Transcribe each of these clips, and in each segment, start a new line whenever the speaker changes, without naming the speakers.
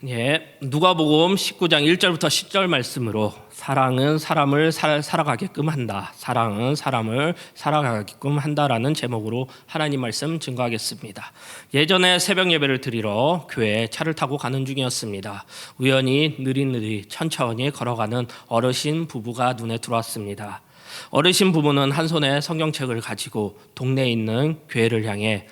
예, 누가복음 19장 1절부터 10절 말씀으로 사랑은 사람을 살아가게끔 한다. 사랑은 사람을 살아가게끔 한다라는 제목으로 하나님 말씀 증거하겠습니다. 예전에 새벽 예배를 드리러 교회에 차를 타고 가는 중이었습니다. 우연히 느릿느릿 천천히 걸어가는 어르신 부부가 눈에 들어왔습니다. 어르신 부부는 한 손에 성경책을 가지고 동네에 있는 교회를 향해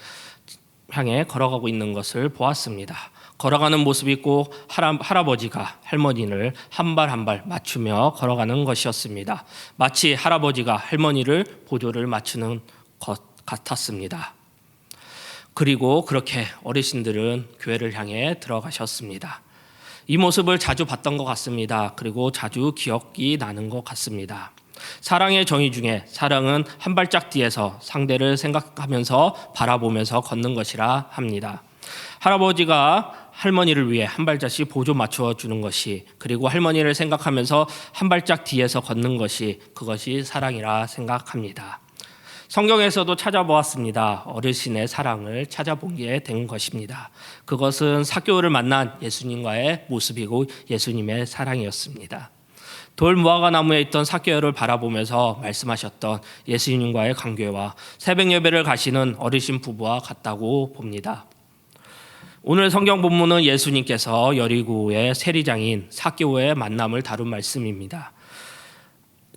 걸어가고 있는 것을 보았습니다. 걸어가는 모습이 꼭 할아버지가 할머니를 한 발 한 발 맞추며 걸어가는 것이었습니다. 마치 할아버지가 할머니를 보조를 맞추는 것 같았습니다. 그리고 그렇게 어르신들은 교회를 향해 들어가셨습니다. 이 모습을 자주 봤던 것 같습니다. 그리고 자주 기억이 나는 것 같습니다. 사랑의 정의 중에 사랑은 한 발짝 뒤에서 상대를 생각하면서 바라보면서 걷는 것이라 합니다. 할아버지가 할머니를 위해 한 발짝씩 보조 맞춰 주는 것이, 그리고 할머니를 생각하면서 한 발짝 뒤에서 걷는 것이, 그것이 사랑이라 생각합니다. 성경에서도 찾아보았습니다. 어르신의 사랑을 찾아보게 된 것입니다. 그것은 삭개오를 만난 예수님과의 모습이고 예수님의 사랑이었습니다. 돌 무화과 나무에 있던 삭개오를 바라보면서 말씀하셨던 예수님과의 관계와 새벽 예배를 가시는 어르신 부부와 같다고 봅니다. 오늘 성경 본문은 예수님께서 여리고의 세리장인 삭개오의 만남을 다룬 말씀입니다.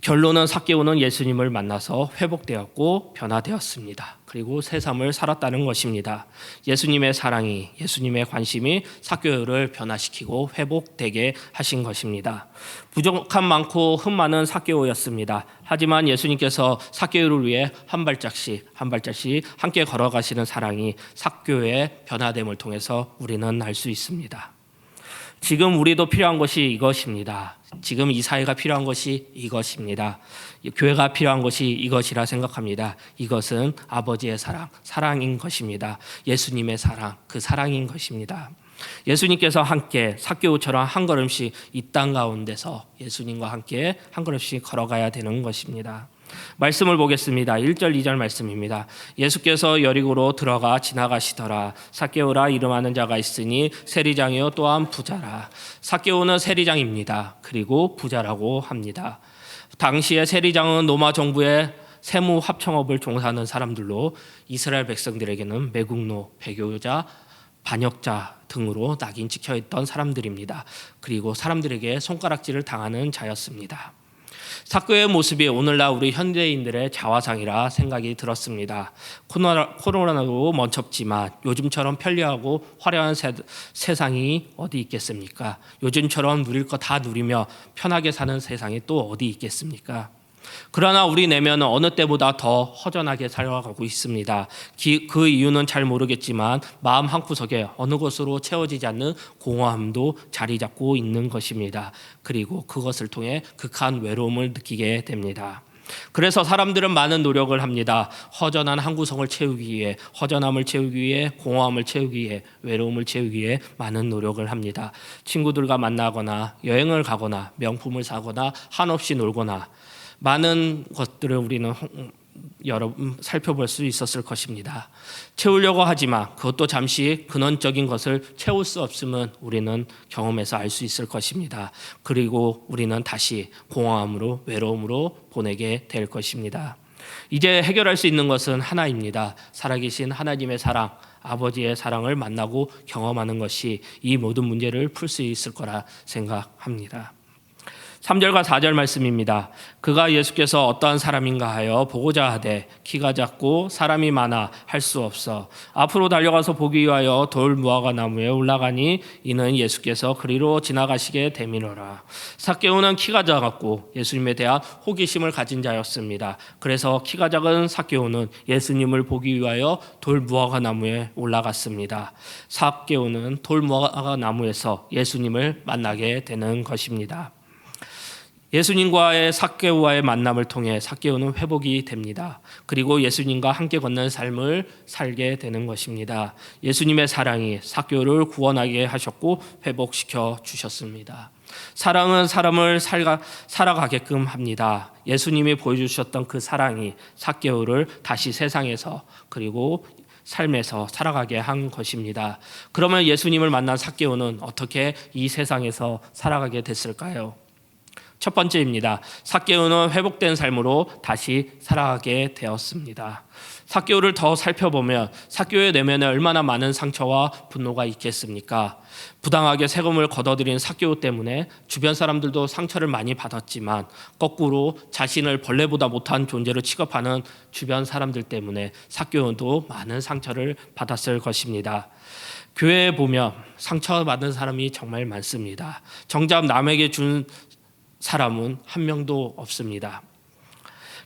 결론은 삭개오는 예수님을 만나서 회복되었고 변화되었습니다. 그리고 새 삶을 살았다는 것입니다. 예수님의 사랑이, 예수님의 관심이 삭개오를 변화시키고 회복되게 하신 것입니다. 부족함 많고 흠 많은 삭개오였습니다. 하지만 예수님께서 삭개오를 위해 한 발짝씩 함께 걸어가시는 사랑이 삭개오의 변화됨을 통해서 우리는 알 수 있습니다. 지금 우리도 필요한 것이 이것입니다. 지금 이 사회가 필요한 것이 이것입니다. 교회가 필요한 것이 이것이라 생각합니다. 이것은 아버지의 사랑인 것입니다. 예수님의 사랑, 그 사랑인 것입니다. 예수님께서 함께 삭개오처럼 한 걸음씩 이 땅 가운데서 예수님과 함께 한 걸음씩 걸어가야 되는 것입니다. 말씀을 보겠습니다. 1절 2절 말씀입니다. 예수께서 여리고로 들어가 지나가시더라. 삭개오라 이름하는 자가 있으니 세리장이요 또한 부자라. 삭개오는 세리장입니다. 그리고 부자라고 합니다. 당시에 세리장은 로마 정부의 세무 합청업을 종사하는 사람들로 이스라엘 백성들에게는 매국노, 배교자, 반역자 등으로 낙인 찍혀있던 사람들입니다. 그리고 사람들에게 손가락질을 당하는 자였습니다. 삭개오의 모습이 오늘날 우리 현대인들의 자화상이라 생각이 들었습니다. 코로나도 멈췄지만 요즘처럼 편리하고 화려한 세상이 어디 있겠습니까? 요즘처럼 누릴 거 다 누리며 편하게 사는 세상이 또 어디 있겠습니까? 그러나 우리 내면은 어느 때보다 더 허전하게 살아가고 있습니다. 그 이유는 잘 모르겠지만 마음 한구석에 어느 것으로 채워지지 않는 공허함도 자리 잡고 있는 것입니다. 그리고 그것을 통해 극한 외로움을 느끼게 됩니다. 그래서 사람들은 많은 노력을 합니다. 허전한 한구석을 채우기 위해, 허전함을 채우기 위해, 공허함을 채우기 위해, 외로움을 채우기 위해 많은 노력을 합니다. 친구들과 만나거나 여행을 가거나 명품을 사거나 한없이 놀거나 많은 것들을 우리는 살펴볼 수 있었을 것입니다. 채우려고 하지만 그것도 잠시 근원적인 것을 채울 수 없음은 우리는 경험해서 알 수 있을 것입니다. 그리고 우리는 다시 공허함으로 외로움으로 보내게 될 것입니다. 이제 해결할 수 있는 것은 하나입니다. 살아계신 하나님의 사랑, 아버지의 사랑을 만나고 경험하는 것이 이 모든 문제를 풀 수 있을 거라 생각합니다. 3절과 4절 말씀입니다. 그가 예수께서 어떠한 사람인가 하여 보고자 하되 키가 작고 사람이 많아 할 수 없어 앞으로 달려가서 보기 위하여 돌 무화과 나무에 올라가니 이는 예수께서 그리로 지나가시게 됨이로라. 삭개오는 키가 작았고 예수님에 대한 호기심을 가진 자였습니다. 그래서 키가 작은 삭개오는 예수님을 보기 위하여 돌 무화과 나무에 올라갔습니다. 삭개오는 돌 무화과 나무에서 예수님을 만나게 되는 것입니다. 예수님과의 삭개오와의 만남을 통해 삭개오는 회복이 됩니다. 그리고 예수님과 함께 걷는 삶을 살게 되는 것입니다. 예수님의 사랑이 삭개오를 구원하게 하셨고 회복시켜 주셨습니다. 사랑은 사람을 살아가게끔 합니다. 예수님이 보여주셨던 그 사랑이 삭개오를 다시 세상에서 그리고 삶에서 살아가게 한 것입니다. 그러면 예수님을 만난 삭개오는 어떻게 이 세상에서 살아가게 됐을까요? 첫 번째입니다. 삭개오는 회복된 삶으로 다시 살아가게 되었습니다. 삭개오를 더 살펴보면 삭개오의 내면에 얼마나 많은 상처와 분노가 있겠습니까? 부당하게 세금을 걷어들인 삭개오 때문에 주변 사람들도 상처를 많이 받았지만 거꾸로 자신을 벌레보다 못한 존재로 취급하는 주변 사람들 때문에 삭개오도 많은 상처를 받았을 것입니다. 교회에 보면 상처받은 사람이 정말 많습니다. 정작 남에게 준 사람은 한 명도 없습니다.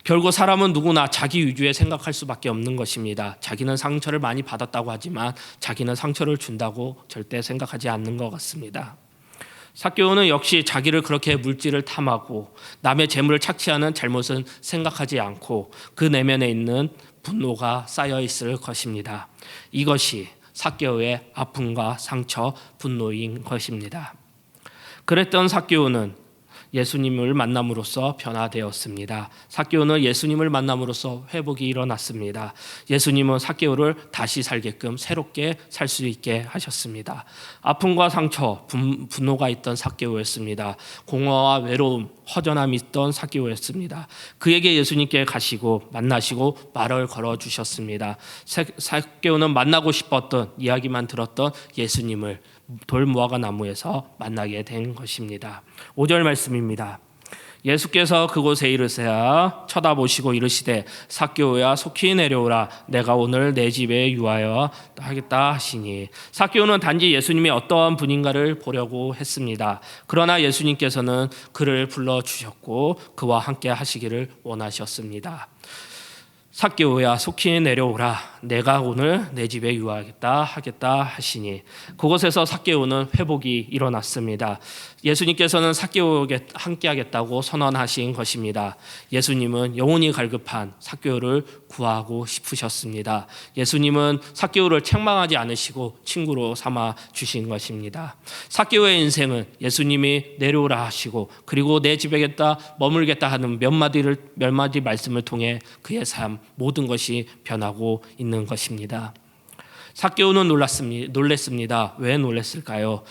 결국 사람은 누구나 자기 위주에 생각할 수밖에 없는 것입니다. 자기는 상처를 많이 받았다고 하지만 자기는 상처를 준다고 절대 생각하지 않는 것 같습니다. 삭개오는 역시 자기를 그렇게 물질을 탐하고 남의 재물을 착취하는 잘못은 생각하지 않고 그 내면에 있는 분노가 쌓여 있을 것입니다. 이것이 삭개오의 아픔과 상처, 분노인 것입니다. 그랬던 삭개오는 예수님을 만남으로써 변화되었습니다. 삭개오는 예수님을 만남으로써 회복이 일어났습니다. 예수님은 삭개오를 다시 살게끔 새롭게 살 수 있게 하셨습니다. 아픔과 상처, 분노가 있던 삭개오였습니다. 공허와 외로움, 허전함이 있던 삭개오였습니다. 그에게 예수님께 가시고 만나시고 말을 걸어주셨습니다. 삭개오는 만나고 싶었던 이야기만 들었던 예수님을 돌무화과 나무에서 만나게 된 것입니다. 5절 말씀입니다. 예수께서 그곳에 이르시사 쳐다보시고 이르시되 삭개오야 속히 내려오라 내가 오늘 내 집에 유하여 하겠다 하시니 삭개오는 단지 예수님이 어떠한 분인가를 보려고 했습니다. 그러나 예수님께서는 그를 불러주셨고 그와 함께 하시기를 원하셨습니다. 삭개오야 속히 내려오라 내가 오늘 내 집에 유하겠다 하겠다 하시니 그곳에서 삭개오는 회복이 일어났습니다. 예수님께서는 삭개오에게 함께하겠다고 선언하신 것입니다. 예수님은 영혼이 갈급한 삭개오를 구하고 싶으셨습니다. 예수님은 삭개오를 책망하지 않으시고 친구로 삼아 주신 것입니다. 삭개오의 인생은 예수님이 내려오라 하시고 그리고 내 집에겠다 머물겠다 하는 몇 마디 말씀을 통해 그의 삶 모든 것이 변하고 있는 것입니다. 삭개오는 놀랐습니다. 왜 놀랐을까요?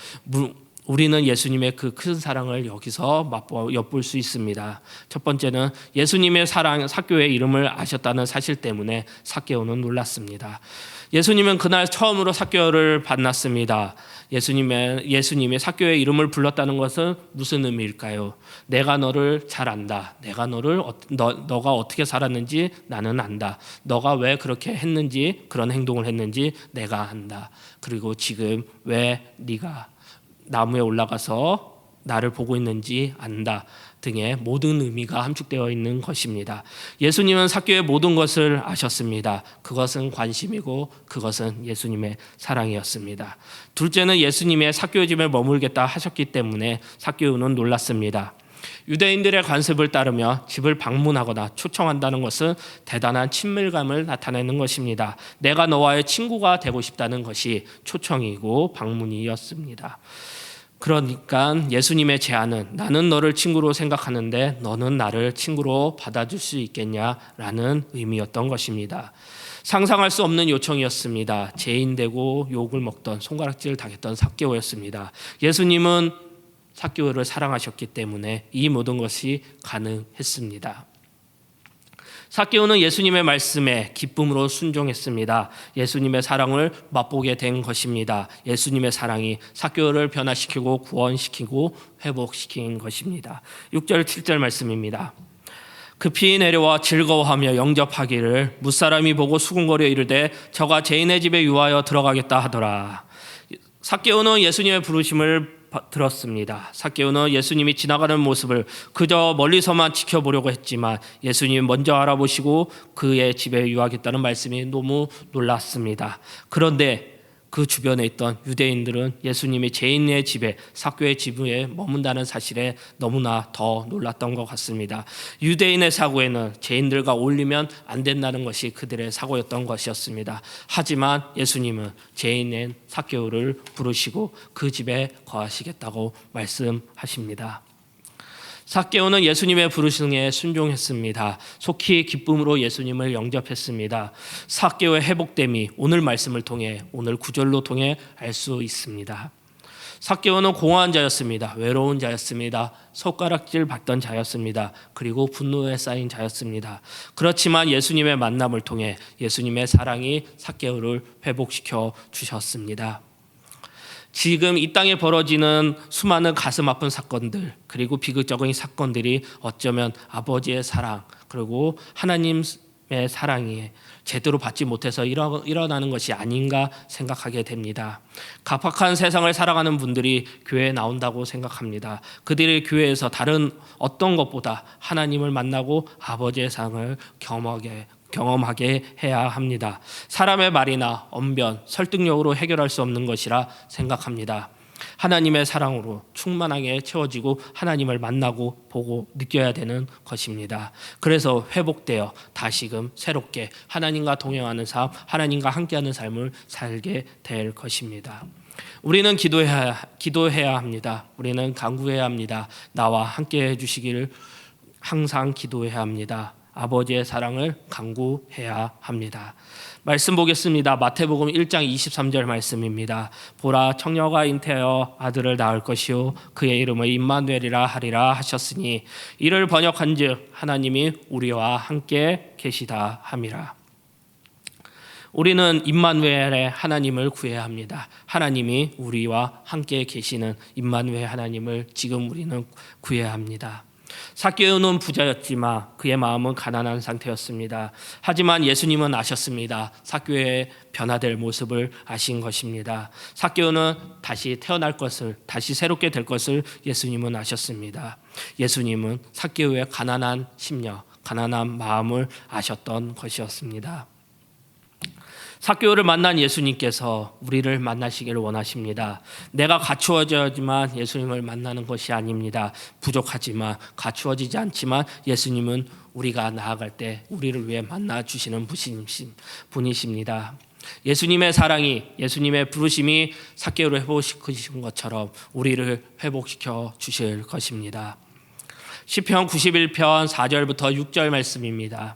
우리는 예수님의 그 큰 사랑을 여기서 엿볼 수 있습니다. 첫 번째는 예수님의 사랑, 삭개오의 이름을 아셨다는 사실 때문에 삭개오는 놀랐습니다. 예수님은 그날 처음으로 삭개오를 만났습니다. 예수님이 삭개오의 이름을 불렀다는 것은 무슨 의미일까요? 내가 너를 잘 안다. 내가 너가 어떻게 살았는지 나는 안다. 너가 왜 그렇게 했는지 그런 행동을 했는지 내가 안다. 그리고 지금 왜 네가 나무에 올라가서 나를 보고 있는지 안다 등의 모든 의미가 함축되어 있는 것입니다. 예수님은 삭개오의 모든 것을 아셨습니다. 그것은 관심이고 그것은 예수님의 사랑이었습니다. 둘째는 예수님의 삭개오 집에 머물겠다 하셨기 때문에 삭개오는 놀랐습니다. 유대인들의 관습을 따르며 집을 방문하거나 초청한다는 것은 대단한 친밀감을 나타내는 것입니다. 내가 너와의 친구가 되고 싶다는 것이 초청이고 방문이었습니다. 그러니까 예수님의 제안은 나는 너를 친구로 생각하는데 너는 나를 친구로 받아줄 수 있겠냐라는 의미였던 것입니다. 상상할 수 없는 요청이었습니다. 죄인되고 욕을 먹던 손가락질을 당했던 삭개오였습니다. 예수님은 삭개오를 사랑하셨기 때문에 이 모든 것이 가능했습니다. 삭개오는 예수님의 말씀에 기쁨으로 순종했습니다. 예수님의 사랑을 맛보게 된 것입니다. 예수님의 사랑이 삭개오를 변화시키고 구원시키고 회복시킨 것입니다. 6절 7절 말씀입니다. 급히 내려와 즐거워하며 영접하기를 무사람이 보고 수군거려 이르되 저가 죄인의 집에 유하여 들어가겠다 하더라. 삭개오는 예수님의 부르심을 들었습니다. 삭개오는 예수님이 지나가는 모습을 그저 멀리서만 지켜보려고 했지만 예수님이 먼저 알아보시고 그의 집에 유하겠다는 말씀이 너무 놀랐습니다. 그런데 그 주변에 있던 유대인들은 예수님이 죄인의 집에 삭개오의 집에 머문다는 사실에 너무나 더 놀랐던 것 같습니다. 유대인의 사고에는 죄인들과 어울리면 안 된다는 것이 그들의 사고였던 것이었습니다. 하지만 예수님은 죄인인 삭개오를 부르시고 그 집에 거하시겠다고 말씀하십니다. 삭개오는 예수님의 부르심에 순종했습니다. 속히 기쁨으로 예수님을 영접했습니다. 삭개오의 회복됨이 오늘 말씀을 통해, 오늘 구절로 통해 알 수 있습니다. 삭개오는 공허한 자였습니다. 외로운 자였습니다. 손가락질 받던 자였습니다. 그리고 분노에 쌓인 자였습니다. 그렇지만 예수님의 만남을 통해 예수님의 사랑이 삭개오를 회복시켜 주셨습니다. 지금 이 땅에 벌어지는 수많은 가슴 아픈 사건들, 그리고 비극적인 사건들이 어쩌면 아버지의 사랑, 그리고 하나님의 사랑이 제대로 받지 못해서 일어나는 것이 아닌가 생각하게 됩니다. 각박한 세상을 살아가는 분들이 교회에 나온다고 생각합니다. 그들이 교회에서 다른 어떤 것보다 하나님을 만나고 아버지의 사랑을 경험하게 해야 합니다. 사람의 말이나 언변, 설득력으로 해결할 수 없는 것이라 생각합니다. 하나님의 사랑으로 충만하게 채워지고 하나님을 만나고 보고 느껴야 되는 것입니다. 그래서 회복되어 다시금 새롭게 하나님과 동행하는 삶, 하나님과 함께하는 삶을 살게 될 것입니다. 우리는 기도해야 합니다. 우리는 간구해야 합니다. 나와 함께 해주시기를 항상 기도해야 합니다. 아버지의 사랑을 간구해야 합니다. 말씀 보겠습니다. 마태복음 1장 23절 말씀입니다. 보라, 청녀가 잉태하여 아들을 낳을 것이요 그의 이름을 임마누엘이라 하리라 하셨으니 이를 번역한즉 하나님이 우리와 함께 계시다 함이라. 우리는 임마누엘의 하나님을 구해야 합니다. 하나님이 우리와 함께 계시는 임마누엘 하나님을 지금 우리는 구해야 합니다. 삭개오는 부자였지만 그의 마음은 가난한 상태였습니다. 하지만 예수님은 아셨습니다. 삭개오의 변화될 모습을 아신 것입니다. 삭개오는 다시 태어날 것을, 다시 새롭게 될 것을 예수님은 아셨습니다. 예수님은 삭개오의 가난한 심령, 가난한 마음을 아셨던 것이었습니다. 삭개오를 만난 예수님께서 우리를 만나시기를 원하십니다. 내가 갖추어져야지만 예수님을 만나는 것이 아닙니다. 부족하지만, 갖추어지지 않지만 예수님은 우리가 나아갈 때 우리를 위해 만나주시는 분이십니다. 예수님의 사랑이, 예수님의 부르심이 삭개오를 회복시키신 것처럼 우리를 회복시켜 주실 것입니다. 시편 91편 4절부터 6절 말씀입니다.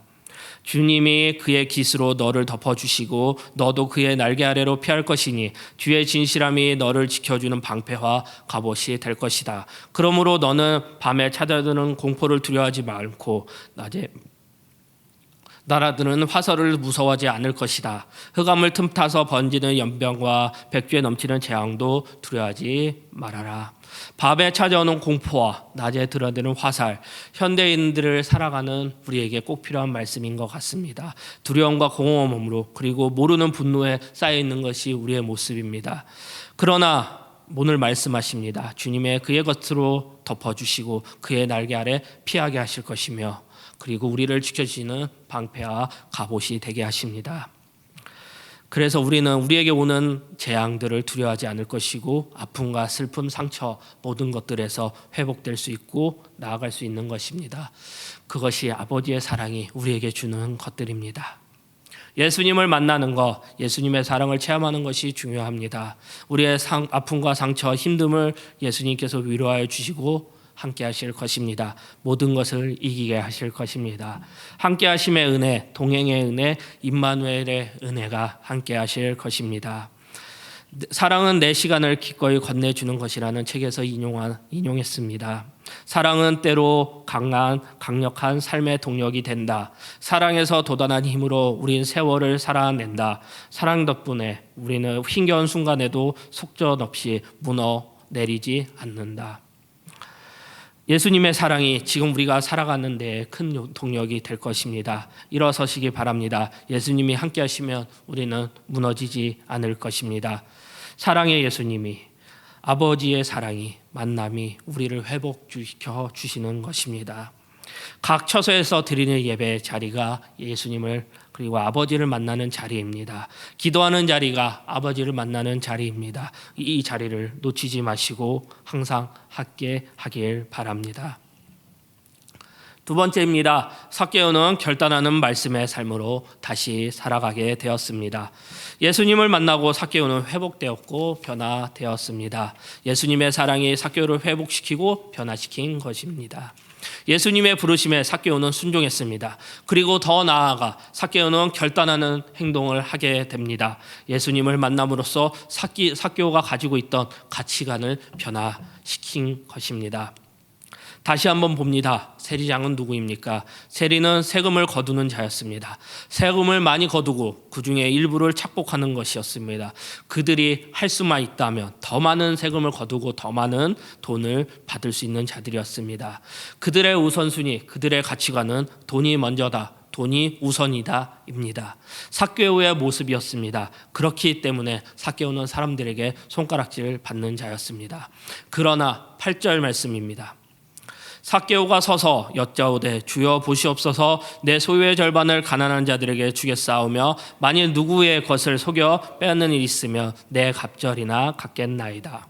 주님이 그의 깃으로 너를 덮어주시고 너도 그의 날개 아래로 피할 것이니 주의 진실함이 너를 지켜주는 방패와 갑옷이 될 것이다. 그러므로 너는 밤에 찾아드는 공포를 두려워하지 말고 낮에 날아드는 화살을 무서워하지 않을 것이다. 흑암을 틈타서 번지는 연병과 백주에 넘치는 재앙도 두려워하지 말아라. 밤에 찾아오는 공포와 낮에 드러드는 화살, 현대인들을 살아가는 우리에게 꼭 필요한 말씀인 것 같습니다. 두려움과 공허함으로, 그리고 모르는 분노에 쌓여 있는 것이 우리의 모습입니다. 그러나 오늘 말씀하십니다. 주님의 그의 겉으로 덮어주시고 그의 날개 아래 피하게 하실 것이며, 그리고 우리를 지켜주시는 방패와 갑옷이 되게 하십니다. 그래서 우리는 우리에게 오는 재앙들을 두려워하지 않을 것이고 아픔과 슬픔, 상처 모든 것들에서 회복될 수 있고 나아갈 수 있는 것입니다. 그것이 아버지의 사랑이 우리에게 주는 것들입니다. 예수님을 만나는 것, 예수님의 사랑을 체험하는 것이 중요합니다. 우리의 아픔과 상처, 힘듦을 예수님께서 위로하여 주시고 함께 하실 것입니다. 모든 것을 이기게 하실 것입니다. 함께 하심의 은혜, 동행의 은혜, 임마누엘의 은혜가 함께 하실 것입니다. 사랑은 내 시간을 기꺼이 건네주는 것이라는 책에서 인용했습니다. 사랑은 때로 강력한 삶의 동력이 된다. 사랑에서 돋아난 힘으로 우린 세월을 살아낸다. 사랑 덕분에 우리는 힘겨운 순간에도 속절없이 무너내리지 않는다. 예수님의 사랑이 지금 우리가 살아가는 데에 큰 동력이 될 것입니다. 일어서시기 바랍니다. 예수님이 함께 하시면 우리는 무너지지 않을 것입니다. 사랑의 예수님이, 아버지의 사랑이, 만남이 우리를 회복시켜 주시는 것입니다. 각 처소에서 드리는 예배 자리가 예수님을 그리고 아버지를 만나는 자리입니다. 기도하는 자리가 아버지를 만나는 자리입니다. 이 자리를 놓치지 마시고 항상 함께 하길 바랍니다. 두 번째입니다. 삭개오는 결단하는 말씀의 삶으로 다시 살아가게 되었습니다. 예수님을 만나고 삭개오는 회복되었고 변화되었습니다. 예수님의 사랑이 삭개오를 회복시키고 변화시킨 것입니다. 예수님의 부르심에 삭개오는 순종했습니다. 그리고 더 나아가 삭개오는 결단하는 행동을 하게 됩니다. 예수님을 만남으로써 삭개오가 가지고 있던 가치관을 변화시킨 것입니다. 다시 한번 봅니다. 세리장은 누구입니까? 세리는 세금을 거두는 자였습니다. 세금을 많이 거두고 그 중에 일부를 착복하는 것이었습니다. 그들이 할 수만 있다면 더 많은 세금을 거두고 더 많은 돈을 받을 수 있는 자들이었습니다. 그들의 우선순위, 그들의 가치관은 돈이 먼저다, 돈이 우선이다입니다. 삭개오의 모습이었습니다. 그렇기 때문에 삭개오는 사람들에게 손가락질을 받는 자였습니다. 그러나 8절 말씀입니다. 삭개오가 서서 여짜오되 주여 보시옵소서 내 소유의 절반을 가난한 자들에게 주겠사오며 만일 누구의 것을 속여 빼앗는 일이 있으면 내 갑절이나 갚겠나이다.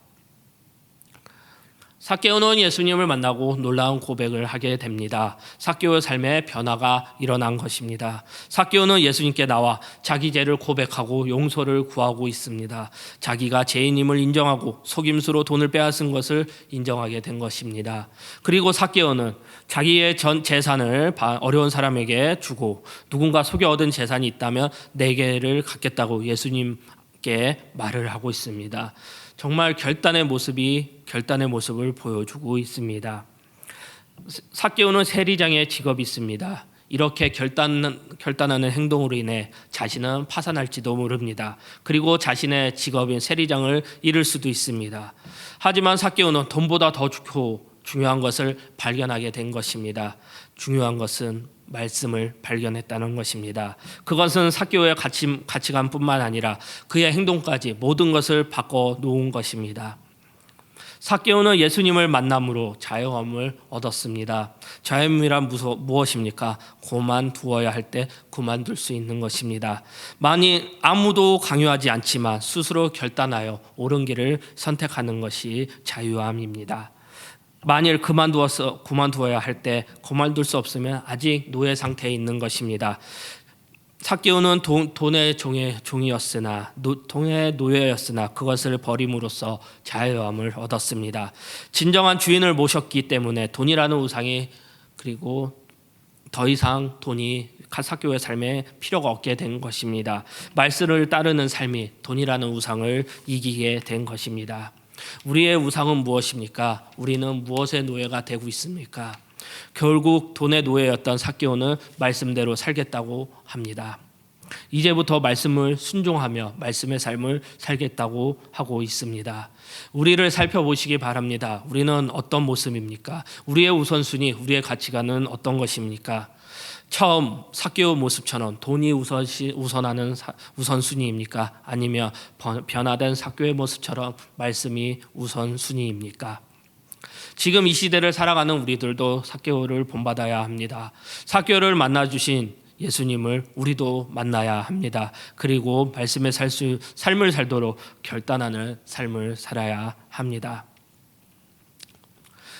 삭개오는 예수님을 만나고 놀라운 고백을 하게 됩니다. 삭개오의 삶에 변화가 일어난 것입니다. 삭개오는 예수님께 나와 자기 죄를 고백하고 용서를 구하고 있습니다. 자기가 죄인임을 인정하고 속임수로 돈을 빼앗은 것을 인정하게 된 것입니다. 그리고 삭개오는 자기의 전 재산을 어려운 사람에게 주고 누군가 속여 얻은 재산이 있다면 네 개를 갖겠다고 예수님께 말을 하고 있습니다. 정말 결단의 모습을 보여주고 있습니다. 삭개오는 세리장의 직업이 있습니다. 이렇게 결단하는 행동으로 인해 자신은 파산할지도 모릅니다. 그리고 자신의 직업인 세리장을 잃을 수도 있습니다. 하지만 삭개오는 돈보다 더 중요한 것을 발견하게 된 것입니다. 중요한 것은 말씀을 발견했다는 것입니다. 그것은 삭개오의 가치관뿐만 아니라 그의 행동까지 모든 것을 바꿔 놓은 것입니다. 삭개오는 예수님을 만남으로 자유함을 얻었습니다. 자유함이란 무엇입니까? 그만두어야 할 때 그만둘 수 있는 것입니다. 만일 아무도 강요하지 않지만 스스로 결단하여 옳은 길을 선택하는 것이 자유함입니다. 만일 그만두어야 할 때 그만둘 수 없으면 아직 노예 상태에 있는 것입니다. 삭개오는 돈의 종이었으나 돈의 노예였으나 그것을 버림으로써 자유함을 얻었습니다. 진정한 주인을 모셨기 때문에 돈이라는 우상이 그리고 더 이상 돈이 삭개오의 삶에 필요가 없게 된 것입니다. 말씀을 따르는 삶이 돈이라는 우상을 이기게 된 것입니다. 우리의 우상은 무엇입니까? 우리는 무엇의 노예가 되고 있습니까? 결국 돈의 노예였던 삭개오는 말씀대로 살겠다고 합니다. 이제부터 말씀을 순종하며 말씀의 삶을 살겠다고 하고 있습니다. 우리를 살펴보시기 바랍니다. 우리는 어떤 모습입니까? 우리의 우선순위, 우리의 가치관은 어떤 것입니까? 처음 삭개오 모습처럼 돈이 우선하는 우선순위입니까? 아니면 변화된 삭개오의 모습처럼 말씀이 우선순위입니까? 지금 이 시대를 살아가는 우리들도 삭개오를 본받아야 합니다. 삭개오를 만나주신 예수님을 우리도 만나야 합니다. 그리고 말씀의 삶을 살도록 결단하는 삶을 살아야 합니다.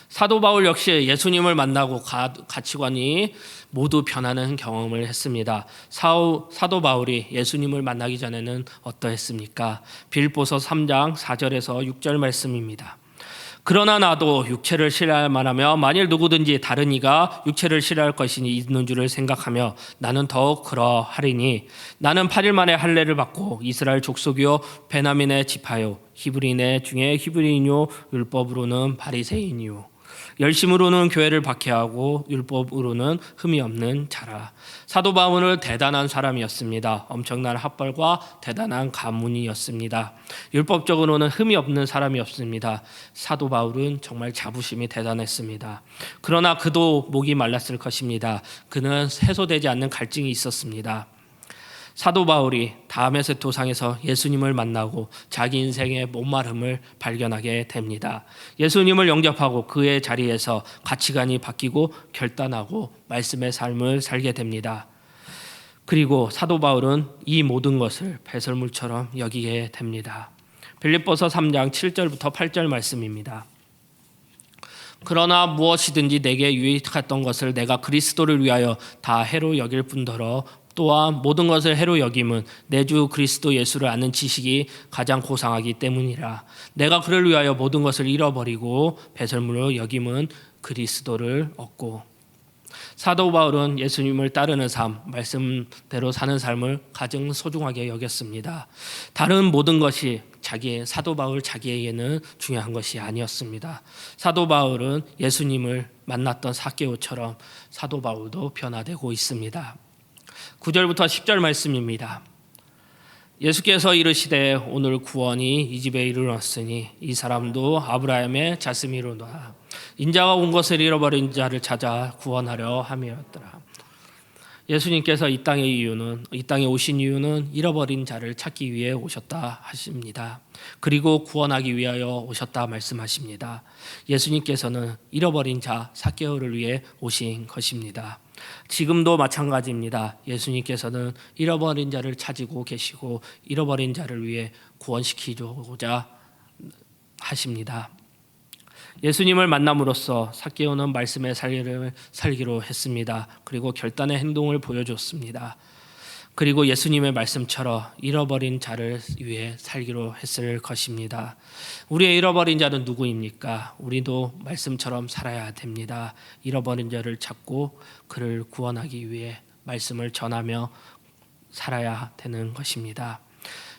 사도 바울 역시 예수님을 만나고 가치관이 모두 변하는 경험을 했습니다. 사도 바울이 예수님을 만나기 전에는 어떠했습니까? 빌립보서 3장 4절에서 6절 말씀입니다. 그러나 나도 육체를 싫어할 만하며 만일 누구든지 다른 이가 육체를 싫어할 것이 있는 줄을 생각하며 나는 더욱 그러하리니 나는 8일 만에 할례를 받고 이스라엘 족속이요 베냐민의 지파요 히브리인의 중에 히브리인요 율법으로는 바리새인이요 열심으로는 교회를 박해하고 율법으로는 흠이 없는 자라. 사도 바울은 대단한 사람이었습니다. 엄청난 학벌과 대단한 가문이었습니다. 율법적으로는 흠이 없는 사람이었습니다. 사도 바울은 정말 자부심이 대단했습니다. 그러나 그도 목이 말랐을 것입니다. 그는 해소되지 않는 갈증이 있었습니다. 사도 바울이 다메섹 도상에서 예수님을 만나고 자기 인생의 목마름을 발견하게 됩니다. 예수님을 영접하고 그의 자리에서 가치관이 바뀌고 결단하고 말씀의 삶을 살게 됩니다. 그리고 사도 바울은 이 모든 것을 배설물처럼 여기게 됩니다. 빌립보서 3장 7절부터 8절 말씀입니다. 그러나 무엇이든지 내게 유익했던 것을 내가 그리스도를 위하여 다 해로 여길 뿐더러 또한 모든 것을 해로 여김은 내 주 그리스도 예수를 아는 지식이 가장 고상하기 때문이라. 내가 그를 위하여 모든 것을 잃어버리고 배설물로 여김은 그리스도를 얻고. 사도 바울은 예수님을 따르는 삶, 말씀대로 사는 삶을 가장 소중하게 여겼습니다. 다른 모든 것이 사도 바울 자기에게는 중요한 것이 아니었습니다. 사도 바울은 예수님을 만났던 삭개오처럼 사도 바울도 변화되고 있습니다. 9절부터 10절 말씀입니다. 예수께서 이르시되 오늘 구원이 이 집에 이르렀으니 이 사람도 아브라함의 자손이로다. 인자가 온 것을 잃어버린 자를 찾아 구원하려 함이었더라. 예수님께서 이 땅에 오신 이유는 잃어버린 자를 찾기 위해 오셨다 하십니다. 그리고 구원하기 위하여 오셨다 말씀하십니다. 예수님께서는 잃어버린 자 삭개오를 위해 오신 것입니다. 지금도 마찬가지입니다. 예수님께서는 잃어버린 자를 찾고 계시고 잃어버린 자를 위해 구원시키고자 하십니다. 예수님을 만남으로써 삭개오는 말씀의 살기로 했습니다. 그리고 결단의 행동을 보여줬습니다. 그리고 예수님의 말씀처럼 잃어버린 자를 위해 살기로 했을 것입니다. 우리의 잃어버린 자는 누구입니까? 우리도 말씀처럼 살아야 됩니다. 잃어버린 자를 찾고 그를 구원하기 위해 말씀을 전하며 살아야 되는 것입니다.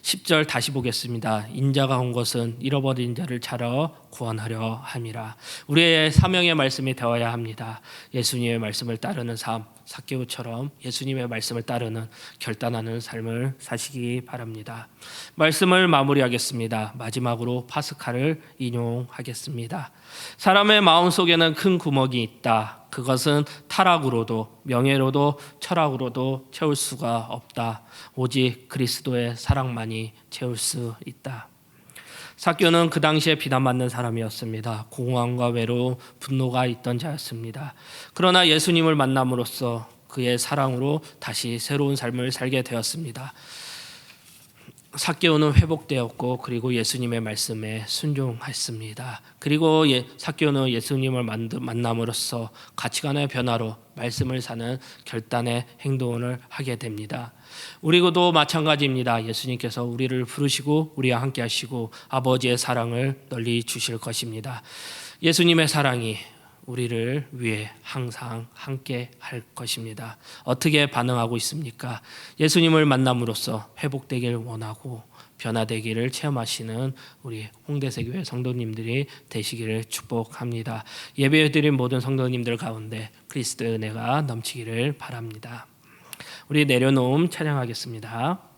10절 다시 보겠습니다. 인자가 온 것은 잃어버린 자를 찾아 구원하려 함이라. 우리의 사명의 말씀이 되어야 합니다. 예수님의 말씀을 따르는 삶, 삭개오처럼 예수님의 말씀을 따르는 결단하는 삶을 사시기 바랍니다. 말씀을 마무리하겠습니다. 마지막으로 파스칼을 인용하겠습니다. 사람의 마음속에는 큰 구멍이 있다. 그것은 타락으로도 명예로도 철학으로도 채울 수가 없다. 오직 그리스도의 사랑만이 채울 수 있다. 삭개오는 그 당시에 비난받는 사람이었습니다. 공허함과 외로움, 분노가 있던 자였습니다. 그러나 예수님을 만남으로써 그의 사랑으로 다시 새로운 삶을 살게 되었습니다. 삭개오는 회복되었고 그리고 예수님의 말씀에 순종했습니다. 그리고 삭개오는 예수님을 만남으로써 가치관의 변화로 말씀을 사는 결단의 행동을 하게 됩니다. 우리도 마찬가지입니다. 예수님께서 우리를 부르시고 우리와 함께 하시고 아버지의 사랑을 널리 주실 것입니다. 예수님의 사랑이 우리를 위해 항상 함께 할 것입니다. 어떻게 반응하고 있습니까? 예수님을 만남으로써 회복되기를 원하고 변화되기를 체험하시는 우리 홍대세교회 성도님들이 되시기를 축복합니다. 예배드린 모든 성도님들 가운데 그리스도의 은혜가 넘치기를 바랍니다. 우리 내려놓음 찬양하겠습니다.